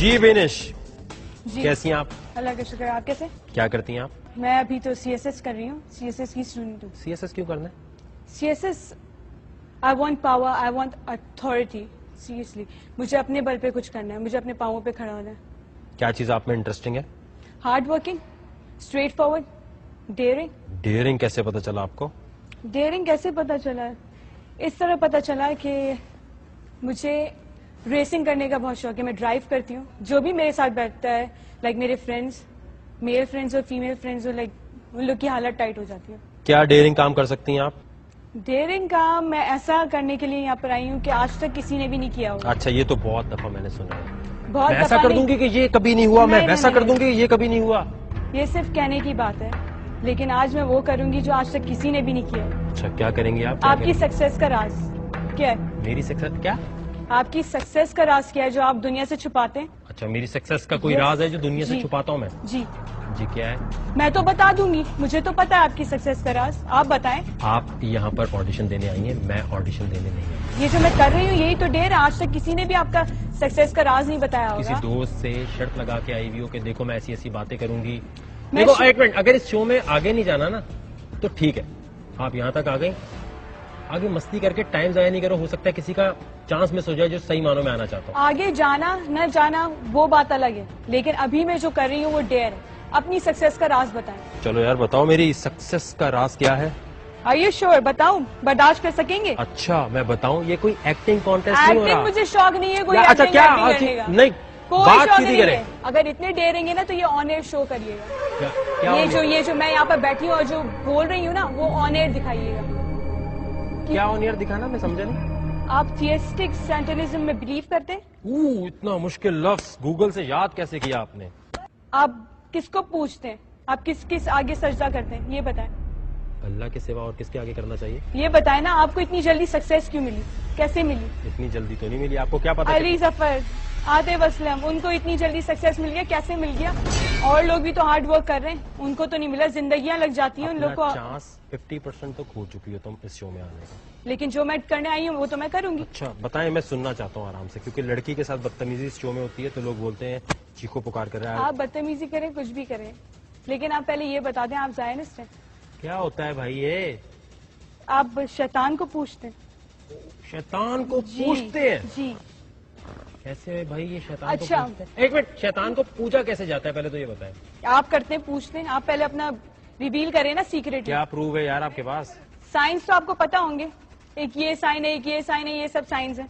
جی بینش جی کیسی ہیں آپ؟ اللہ کا شکر. آپ کیسے؟ کیا کرتی ہیں آپ؟ میں ابھی تو سی ایس ایس کر رہی ہوں. سی ایس ایس کی اسٹوڈنٹ ہوں. سی ایس ایس کیوں کرنا ہے؟ C S S I want power, I want authority. Seriously مجھے اپنے بل پہ کچھ کرنا ہے, مجھے اپنے پاؤں پہ کھڑا ہونا ہے. کیا چیز آپ میں انٹرسٹنگ ہے؟ Hard working, straight forward, daring. Daring کیسے پتا چلا آپ کو؟ ڈیئرنگ کیسے پتا چلا ہے؟ اس طرح پتا چلا کہ مجھے ریسنگ کرنے کا بہت شوق ہے. میں ڈرائیو کرتی ہوں. جو بھی میرے ساتھ بیٹھتا ہے, لائک میرے فرینڈس, میل فرینڈس اور فیمیل فرینڈس, لائک ان لوگ کی حالت ٹائٹ ہو جاتی ہے. کیا ڈیئرنگ کام کر سکتی ہیں آپ؟ ڈیئرنگ کام میں ایسا کرنے کے لیے یہاں پر آئی ہوں کہ آج تک کسی نے بھی نہیں کیا ہوگا. اچھا, یہ تو بہت دفعہ میں نے سنا ہے. بہت میں ایسا دفعہ کر دوں نہیں, گی کہ یہ کبھی نہیں ہوا, میں نہیں, ویسا نہیں, کر دوں گی کہ یہ کبھی نہیں ہوا. یہ صرف کہنے کی بات ہے, لیکن آج میں وہ کروں گی جو آج تک کسی نے بھی نہیں کیا. اچھا, کیا کریں گے آپ؟ آپ کی سکسیس کا راز کیا ہے؟ میری سکسیس کیا؟ آپ کی سکسیس کا راز کیا ہے جو آپ دنیا سے چھپاتے ہیں؟ اچھا, میری سکسیس کا کوئی راز ہے جو دنیا سے چھپاتا ہوں میں؟ جی جی, کیا ہے؟ میں تو بتا دوں گی, مجھے تو پتا ہے آپ کی سکسیس کا راز. آپ بتائیں. آپ یہاں پر آڈیشن دینے آئی ہیں, میں آڈیشن دینے نہیں آئی. یہ جو میں کر رہی ہوں یہی تو ڈیر ہے. آج تک کسی نے بھی آپ کا سکسیس کا راز نہیں بتایا کسی ہوگا. دوست سے شرط لگا کے آئی ہوئی ہو کہ دیکھو میں ایسی ایسی باتیں کروں گی. دیکھو ایک منٹ, اگر اس شو میں آگے نہیں جانا نا تو ٹھیک ہے, آپ یہاں تک آ گئی, آگے مستی کر کے ٹائم ضائع نہیں کرو. ہو سکتا ہے کسی کا چانس مس ہو جائے جو صحیح معنوں میں آنا چاہتا ہوں. آگے جانا نہ جانا وہ بات الگ ہے, لیکن ابھی میں جو کر رہی ہوں وہ ڈیر ہے. اپنی سکسیس کا راز بتائیں. چلو یار بتاؤ, میری سکسیس کا راز کیا ہے؟ Are you sure? بتاؤں, برداشت کر سکیں گے؟ اچھا میں بتاؤں, یہ کوئی ایکٹنگ کانٹیسٹ نہیں ہو ایکٹنگ رہا. مجھے شوق نہیں ہے کوئی اچھا ایکٹنگ کیا کرنے کا. نہیں, کوئی بات شوق سیدھی نہیں کریں. ہے. اگر اتنے ڈیریں گے نا تو یہ آن ایئر شو کریے گا. کیا یہ جو میں یہاں پر بیٹھی ہوں اور جو بول رہی ہوں نا وہ آن ایئر دکھائیے گا. کیا آن ایئر دکھانا؟ میں سمجھا نہیں. آپ تھیسٹک سینٹرلزم میں بلیو کرتے ہیں؟ اتنا مشکل لفظ گوگل سے یاد کیسے کیا آپ نے؟ آپ کس کو پوچھتے ہیں؟ آپ کس کس آگے سجدہ کرتے ہیں؟ یہ بتائیں. اللہ کے سوا اور کس کے آگے کرنا چاہیے؟ یہ بتائیں نا, آپ کو اتنی جلدی سکسیس کیوں ملی؟ کیسے ملی؟ اتنی جلدی تو نہیں ملی. آپ کو کیا پتا؟ علی ظفر, عاطف اسلم, ان کو اتنی جلدی سکسیس مل گیا, کیسے مل گیا؟ اور لوگ بھی تو ہارڈ ورک کر رہے ہیں, ان کو تو نہیں ملا. زندگیاں لگ جاتی ہیں ان لوگ کو. چانس 50% تو کھو چکی ہو تم اس شو میں آنے کا. لیکن جو میں کرنے آئی ہوں وہ تو میں کروں گی. اچھا بتائیں, میں سننا چاہتا ہوں آرام سے, کیونکہ لڑکی کے ساتھ بدتمیزی اس شو میں ہوتی ہے تو لوگ بولتے ہیں چیخو پکار کر رہا ہے. آپ بدتمیزی کریں, کچھ بھی کریں, لیکن آپ پہلے یہ بتا دیں آپ زائنسٹ ہیں. کیا ہوتا ہے بھائی یہ؟ آپ شیطان کو پوچھتے ہیں. شیطان کو پوچھتے ہیں؟ جی. کیسے بھائی یہ شیطان کو اچھا. پوچھتے ہیں؟ ایک منٹ, شیطان کو پوجا کیسے جاتا ہے پہلے تو یہ بتائیں. آپ کرتے ہیں, پوچھتے ہیں. آپ پہلے اپنا ریویل کریں نا سیکریٹ. کیا پروف ہے یار آپ کے پاس؟ سائنس تو آپ کو پتا ہوں گے, ایک یہ سائن ہے, ایک یہ سائن ہے, یہ سب سائنس ہیں.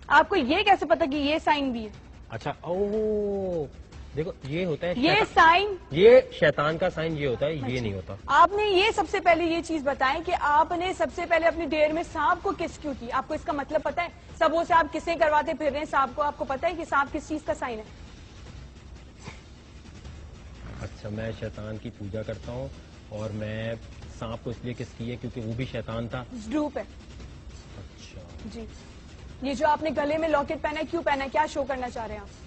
آپ کو یہ کیسے پتا کہ یہ سائن بھی ہے؟ اچھا, او دیکھو یہ ہوتا ہے یہ سائن, یہ شیطان کا سائن یہ ہوتا ہے, یہ نہیں ہوتا. آپ نے یہ سب سے پہلے یہ چیز بتائیں کہ آپ نے سب سے پہلے اپنی ڈیر میں سانپ کو کس کیوں کی؟ آپ کو اس کا مطلب پتا ہے؟ سبوں سے آپ کسے کرواتے پھر رہے ہیں سانپ کو؟ آپ کو پتا ہے کہ سانپ کس چیز کا سائن ہے؟ اچھا, میں شیطان کی پوجا کرتا ہوں اور میں سانپ کو اس لیے کس کی ہے کیونکہ وہ بھی شیطان تھا. ڈوپ ہے. اچھا جی. یہ جو آپ نے گلے میں لاکٹ پہنا ہے کیوں پہنا ہے؟ کیا شو کرنا چاہ رہے ہیں آپ؟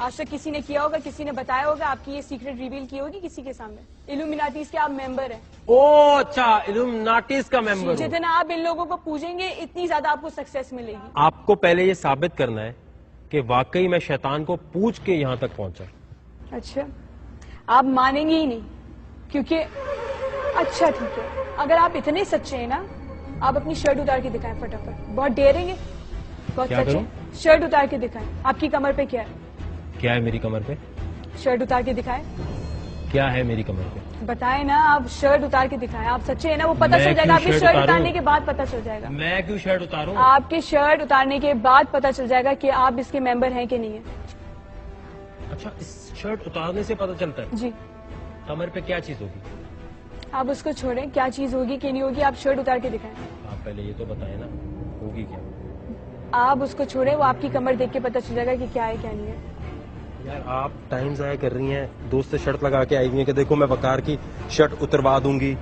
آج تک کسی نے کیا ہوگا, کسی نے بتایا ہوگا, آپ کی یہ سیکرٹ ریویل کی ہوگی کسی کے سامنے؟ الومیناتیز کے آپ ممبر ہیں. او اچھا, الومناٹیز کا ممبر. جتنا آپ ان لوگوں کو پوجیں گے اتنی زیادہ آپ کو سکسیس ملے گی. آپ کو پہلے یہ ثابت کرنا ہے کہ واقعی میں شیطان کو پوچھ کے یہاں تک پہنچا. اچھا, آپ مانیں گے ہی نہیں کیونکہ اچھا ٹھیک ہے, اگر آپ اتنے سچے ہیں نا آپ اپنی شرٹ اتار کے دکھائیں فٹافٹ. بہت ڈیریں گے, بہت سچے. شرٹ اتار کے دکھائیں. آپ کی کمر پہ کیا ہے؟ کیا ہے میری کمر پہ؟ شرٹ اتار کے دکھائیں. کیا ہے میری کمر پہ؟ بتائیں نا, آپ شرٹ اتار کے دکھائیں. آپ سچے ہیں نا, وہ پتہ چل جائے گا. آپ کی شرٹ اتارنے کے بعد پتہ چل جائے گا. میں کیوں شرٹ اتاروں؟ آپ کی شرٹ اتارنے کے بعد پتہ چل جائے گا کہ آپ اس کے ممبر ہیں کہ نہیں ہیں. اچھا, اس شرٹ اتارنے سے پتہ چلتا ہے؟ جی. کمر پہ کیا چیز ہوگی؟ آپ اس کو چھوڑیں, کیا چیز ہوگی کہ نہیں ہوگی, آپ شرٹ اتار کے دکھائیں. آپ پہلے یہ تو بتائیں نا ہوگی کیا. آپ اس کو چھوڑیں, وہ آپ کی کمر دیکھ کے پتہ چل جائے گا کہ کیا ہے کیا نہیں ہے. یار آپ ٹائم ضائع کر رہی ہیں, دوست سے شرط لگا کے آئی ہوئی ہیں کہ دیکھو میں وقار کی شرٹ اتروا دوں گی.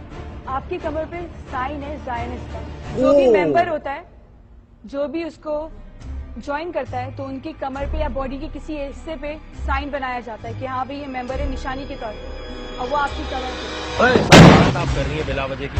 آپ کی کمر پہ سائن ہے زائنسٹ کا. جو بھی ممبر ہوتا ہے, جو بھی اس کو جوائن کرتا ہے تو ان کی کمر پہ یا باڈی کے کسی حصے پہ سائن بنایا جاتا ہے کہ ہاں بھائی یہ ممبر ہے, نشانی کے طور پہ, اور وہ آپ کی کمر پہ. آپ کر رہی ہیں بلا وجہ کی.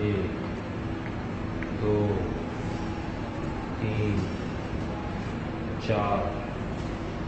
1 2 3 4,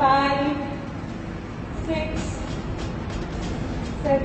5 6 7